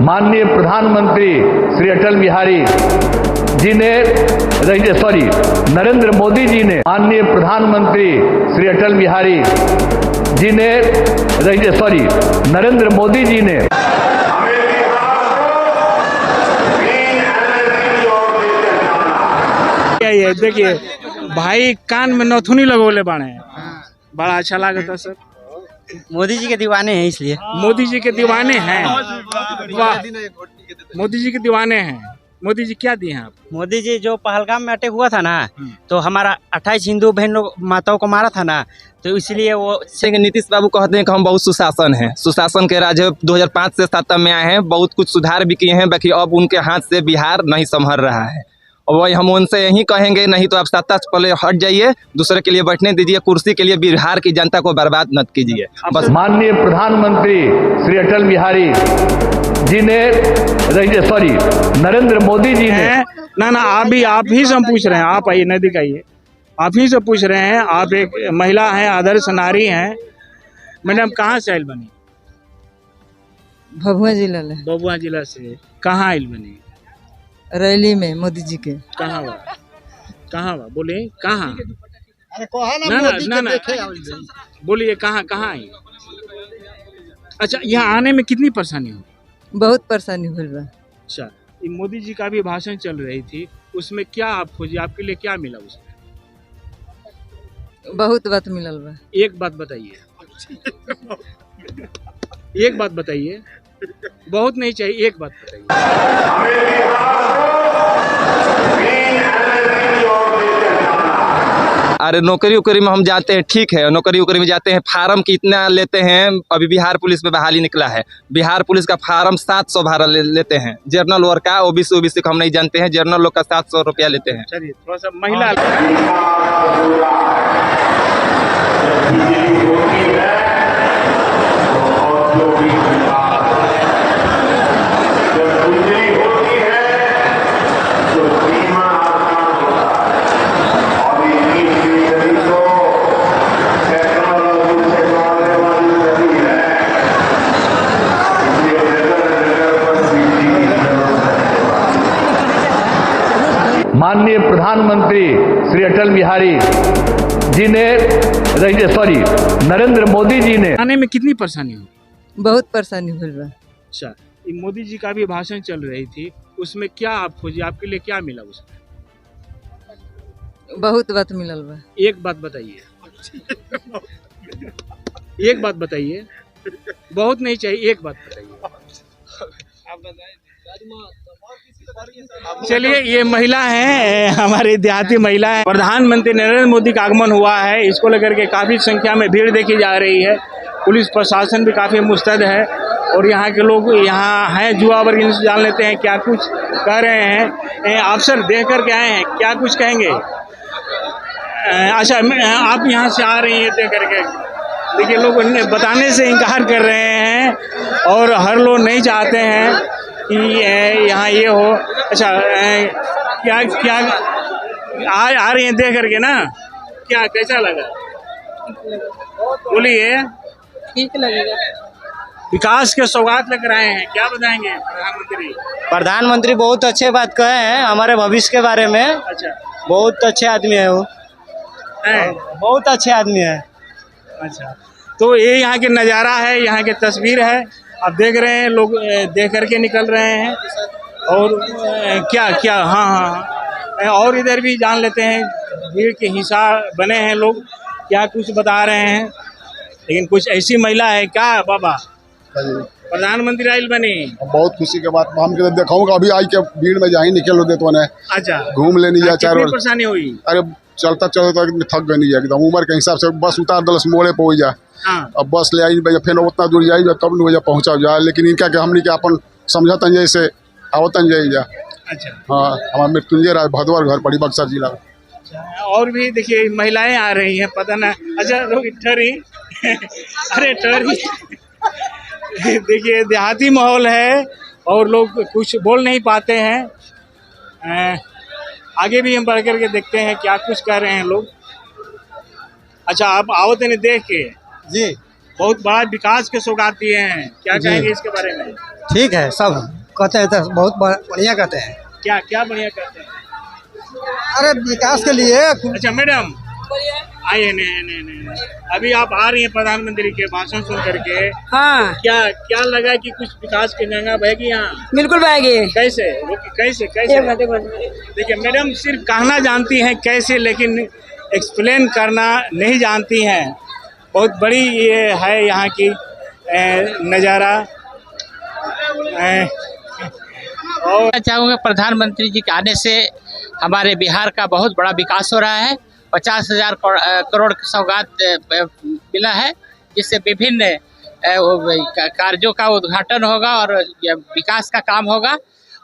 माननीय प्रधानमंत्री श्री अटल बिहारी जी ने नरेंद्र मोदी जी ने माननीय प्रधानमंत्री श्री अटल बिहारी जी ने नरेंद्र मोदी जी ने देखिए भाई कान में नथुनी लगोले बाणे, बड़ा अच्छा लागता सर। मोदी जी के दीवाने हैं इसलिए। मोदी जी के दीवाने हैं, वाह, मोदी जी के दीवाने हैं। मोदी जी क्या दिए हैं आप? मोदी जी जो पहलगाम में अटैक हुआ था ना, तो हमारा 28 हिंदू बहन लोग माताओं को मारा था ना, तो इसलिए वो नीतीश बाबू कहते हैं कि हम बहुत सुशासन हैं, सुशासन के राज 2005 से सत्ता में आए हैं, बहुत कुछ सुधार भी किए हैं, बाकी अब उनके हाथ से बिहार नहीं संभल रहा है। और वही हम उनसे यही कहेंगे, नहीं तो आप सत्ता से पहले हट जाइए, दूसरे के लिए बैठने दीजिए, कुर्सी के लिए बिहार की जनता को बर्बाद मत कीजिए बस। माननीय प्रधानमंत्री श्री अटल बिहारी जी ने नरेंद्र मोदी जी ने ना आप ही से हम पूछ रहे हैं। आप आइए, नजदीक आइए, आप ही से पूछ रहे हैं। आप एक महिला हैं, आदर्श नारी हैं। मैडम कहाँ से आइल बनी? भभुआ जिला से। कहाँ आइल बनी? रैली में मोदी जी के। कहाँ हुआ बोले कहाँ? ना बोलिए कहाँ आई? अच्छा, यहाँ आने में कितनी परेशानी हुई? बहुत परेशानी हुई बा। अच्छा, मोदी जी का भी भाषण चल रही थी, उसमें क्या आप खोजी, आपके लिए क्या मिला उसमें? बहुत बात मिलल बा। एक बात बताइए, बहुत नहीं चाहिए, एक बात बताइए। अरे नौकरी उकरी में हम जाते हैं, ठीक है, नौकरी उकरी में जाते हैं, फार्म कितना लेते हैं? अभी बिहार पुलिस में बहाली निकला है, बिहार पुलिस का फार्म 700 भाड़ा लेते हैं। जनरल वर्ग का, ओबीसी को हम नहीं जानते हैं, जनरल लोग का 700 रुपया लेते हैं। चलिए थोड़ा सा महिला माननीय प्रधानमंत्री श्री अटल बिहारी जी ने नरेंद्र मोदी जी ने आने में कितनी परेशानी हुई? बहुत परेशानी हुई बा। अच्छा, मोदी जी का भी भाषण चल रही थी, उसमें क्या आप खोजी, आपके लिए क्या मिला उसमें? बहुत बात मिलल बा। एक बात बताइए, बहुत नहीं चाहिए, एक बात बताइए। चलिए, ये महिला है, हमारी देहाती महिला है। प्रधानमंत्री नरेंद्र मोदी का आगमन हुआ है, इसको लेकर के काफी संख्या में भीड़ देखी जा रही है। पुलिस प्रशासन भी काफी मुस्तैद है और यहाँ के लोग यहाँ हैं, जुआ वर्ग इनसे जान लेते हैं क्या कुछ कह रहे हैं। अफसर देख करके आए हैं, क्या कुछ कहेंगे? अच्छा, आप यहाँ से आ रही हैं देख करके, देखिए लोग बताने से इनकार कर रहे हैं और हर लोग नहीं चाहते हैं कि यहाँ ये हो। अच्छा, क्या आ रही हैं देख करके ना, क्या कैसा लगा? बोलिए। ठीक लगेगा। विकास के सौगात लेकर आए हैं, क्या बताएंगे प्रधानमंत्री बहुत अच्छे बात कहे हैं हमारे भविष्य के बारे में। अच्छा, बहुत अच्छे आदमी है वो, बहुत अच्छे आदमी है। अच्छा, तो ये यहाँ के नज़ारा है, यहाँ की तस्वीर है, आप देख रहे हैं, लोग देख करके निकल रहे हैं। और क्या हाँ, और इधर भी जान लेते हैं, भीड़ के हिस्सा बने हैं लोग, क्या कुछ बता रहे हैं। लेकिन कुछ ऐसी महिला है क्या बाबा, प्रधानमंत्री आइल बनी? बहुत खुशी के बात हम देखूंगा, अभी आई के भीड़ में जाही निकल दे तो ने। अच्छा, घूम लेनी जा, चार परेशानी हुई? अरे चलता थक गई एकदम, उम्र के हिसाब से बस उतार दलस, मोड़े पे हो जा। अब बस ले आई भैया, फिर उतना दूर जाई तब न पहुँचा जाए, लेकिन इनका के हमनी के अपन समझतन जैसे आवतन जाई जा। अच्छा, हाँ, हमारा मृत्युंजय राय भदवर घर पड़ी, बक्सर जिला। और भी देखिए महिलाएं आ रही हैं, पता ना। अच्छा, लोग ठहरी अरे ठहरी देखिए देहाती माहौल है और लोग कुछ बोल नहीं पाते हैं। आगे भी हम बढ़ करके देखते हैं क्या कुछ कह रहे हैं लोग। अच्छा, आप आओ तो नहीं देख के जी, बहुत बड़ा विकास के सौगात दिए हैं, क्या कहेंगे इसके बारे में? ठीक है, सब कहते हैं तो बहुत बढ़िया कहते हैं। क्या क्या बढ़िया कहते हैं? अरे विकास के लिए। अच्छा मैडम आइए, नहीं अभी आप आ रही हैं प्रधानमंत्री के भाषण सुन करके, हाँ क्या लगा कि कुछ विकास की गंगा बहेगी यहाँ? बिल्कुल बहेगी। कैसे कैसे कैसे? देखिए मैडम सिर्फ कहना जानती हैं कैसे, लेकिन एक्सप्लेन करना नहीं जानती हैं। बहुत बड़ी ये है यहाँ की नज़ारा। और चाहूँगा प्रधानमंत्री जी के आने से हमारे बिहार का बहुत बड़ा विकास हो रहा है। 50,000 करोड़ की सौगात मिला है, जिससे विभिन्न कार्यों का उद्घाटन होगा और विकास का काम होगा।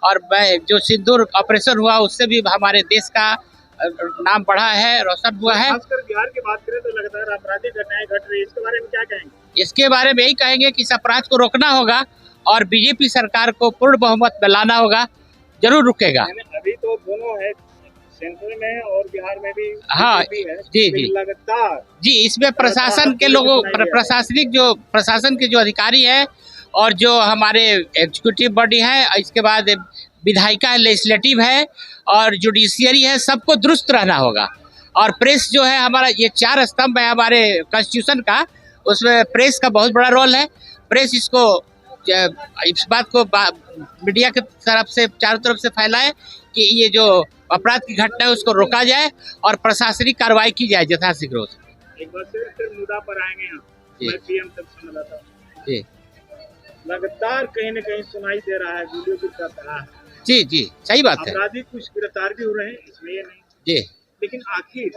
और जो सिंदूर ऑपरेशन हुआ उससे भी हमारे देश का नाम बढ़ा है, रोशन हुआ है। खासकर बिहार की बात करें तो लगातार आपराधिक घटनाएं घट रही है, इसके बारे में क्या कहेंगे? इसके बारे में यही कहेंगे कि इस अपराध को रोकना होगा और बीजेपी सरकार को पूर्ण बहुमत में लाना होगा, जरूर रुकेगा। अभी तो दोनों है, सेंट्रल में और बिहार में भी। हाँ जी लगातार जी, इसमें प्रशासन के लोगों प्रशासन के जो अधिकारी है और जो हमारे एग्जीक्यूटिव बॉडी है, इसके बाद विधायिका है, लेजिस्लेटिव है और जुडिशियरी है, सबको दुरुस्त रहना होगा। और प्रेस जो है हमारा, ये 4 स्तंभ है हमारे कॉन्स्टिट्यूशन का, उसमें प्रेस का बहुत बड़ा रोल है। प्रेस इस बात को मीडिया की तरफ से चारों तरफ से फैलाए कि ये जो अपराध की घटना है उसको रोका जाए और प्रशासनिक कार्रवाई की जाए यथाशीघ्र। एक बार फिर मुद्दा पर आएंगे यहाँ। मैं पीएम तक सुन रहा था जी, लगातार कहीं न कहीं सुनाई दे रहा है, वीडियो भी कर रहा है। जी सही बात है। अपराधी कुछ गिरफ्तार भी हो रहे हैं, इसमें ये नहीं जी, लेकिन आखिर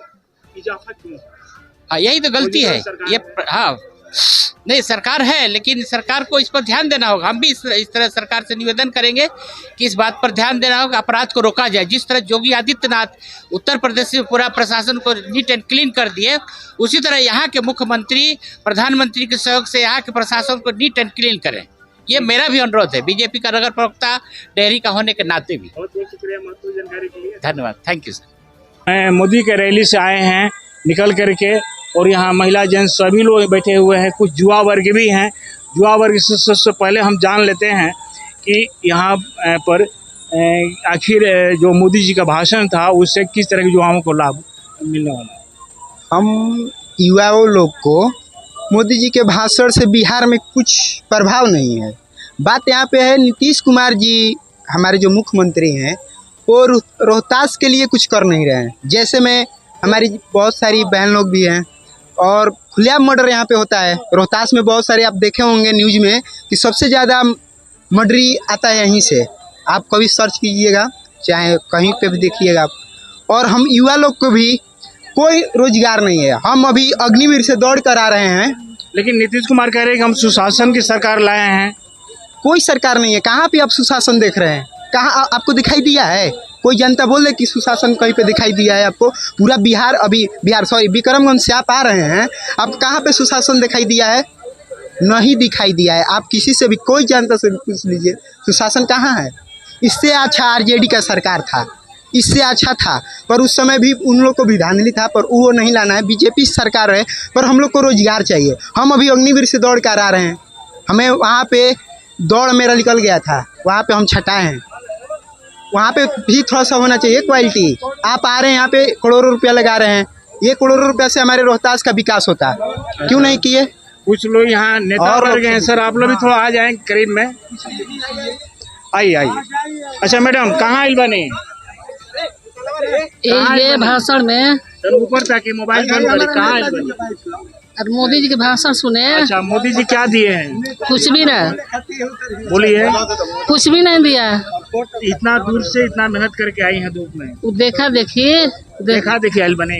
इजाफा क्यों? हाँ यही तो गलती है ये। हाँ नहीं, सरकार है लेकिन सरकार को इस पर ध्यान देना होगा। हम भी इस तरह सरकार से निवेदन करेंगे कि इस बात पर ध्यान देना होगा, अपराध को रोका जाए। जिस तरह योगी आदित्यनाथ उत्तर प्रदेश में पूरा प्रशासन को नीट एंड क्लीन कर दिए, उसी तरह यहाँ के मुख्यमंत्री प्रधानमंत्री के सहयोग से यहाँ के प्रशासन को नीट एंड क्लीन करें। ये मेरा भी अनुरोध है, बीजेपी का नगर प्रवक्ता डेहरी का होने के नाते भी। बहुत बहुत शुक्रिया महत्वपूर्ण जानकारी के लिए, धन्यवाद, थैंक यू सर। मोदी के रैली से आए हैं निकल करके, और यहाँ महिला जन सभी लोग बैठे हुए हैं, कुछ युवा वर्ग भी हैं। युवा वर्ग से पहले हम जान लेते हैं कि यहाँ पर आखिर जो मोदी जी का भाषण था उससे किस तरह के युवाओं को लाभ मिलने वाला है। हम युवाओं लोग को मोदी जी के भाषण से बिहार में कुछ प्रभाव नहीं है। बात यहाँ पे है, नीतीश कुमार जी हमारे जो मुख्यमंत्री हैं वो रोहतास के लिए कुछ कर नहीं रहे हैं। जैसे में हमारी बहुत सारी बहन लोग भी हैं और खुलेआम मर्डर यहाँ पे होता है। रोहतास में बहुत सारे आप देखे होंगे न्यूज़ में कि सबसे ज़्यादा मर्डरी आता है यहीं से। आप कभी सर्च कीजिएगा, चाहे कहीं पे भी देखिएगा आप। और हम युवा लोग को भी कोई रोजगार नहीं है। हम अभी अग्निवीर से दौड़ कर आ रहे हैं, लेकिन नीतीश कुमार कह रहे हैं कि हम सुशासन की सरकार लाए हैं। कोई सरकार नहीं है। कहाँ पे आप सुशासन देख रहे हैं? कहाँ आपको दिखाई दिया है? कोई जनता बोल दे कि सुशासन कहीं पे दिखाई दिया है आपको? पूरा विक्रमगंज से आप आ रहे हैं, आप कहाँ पे सुशासन दिखाई दिया है? नहीं दिखाई दिया है। आप किसी से भी, कोई जनता से भी पूछ लीजिए, सुशासन कहाँ है? इससे अच्छा आरजेडी का सरकार था, इससे अच्छा था, पर उस समय भी उन लोग को भी धांधली था, पर वो नहीं लाना है। बीजेपी सरकार है, पर हम लोग को रोजगार चाहिए। हम अभी अग्निवीर से दौड़ कर आ रहे हैं, हमें वहाँ पे दौड़ मेरा निकल गया था, वहाँ पे हम छटाए हैं। वहाँ पे भी थोड़ा सा होना चाहिए क्वालिटी। आप आ रहे हैं यहाँ पे करोड़ों रुपया लगा रहे हैं, ये करोड़ों रुपया से हमारे रोहतास का विकास होता, क्यों नहीं किए? कुछ लोग यहाँ नेता वर्ग हैं। सर आप लोग भी थोड़ा आ जाएं करीब में, आइए। अच्छा मैडम, कहाँ आइल बने? ये भाषण में ऊपर ताकि मोबाइल कहाँ आइल बने? और मोदी जी के भाषण सुने। अच्छा, मोदी जी क्या दिए हैं? कुछ भी ना बोलिए। कुछ भी नहीं दिया। इतना दूर से इतना मेहनत करके आई हैं धूप में, देखा देखी आइल बने।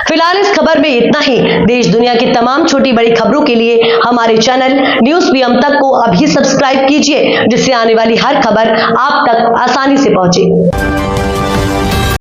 फिलहाल इस खबर में इतना ही। देश दुनिया की तमाम छोटी बड़ी खबरों के लिए हमारे चैनल न्यूज़ पीएम तक को अभी सब्सक्राइब कीजिए, जिससे आने वाली हर खबर आप तक आसानी से पहुंचे।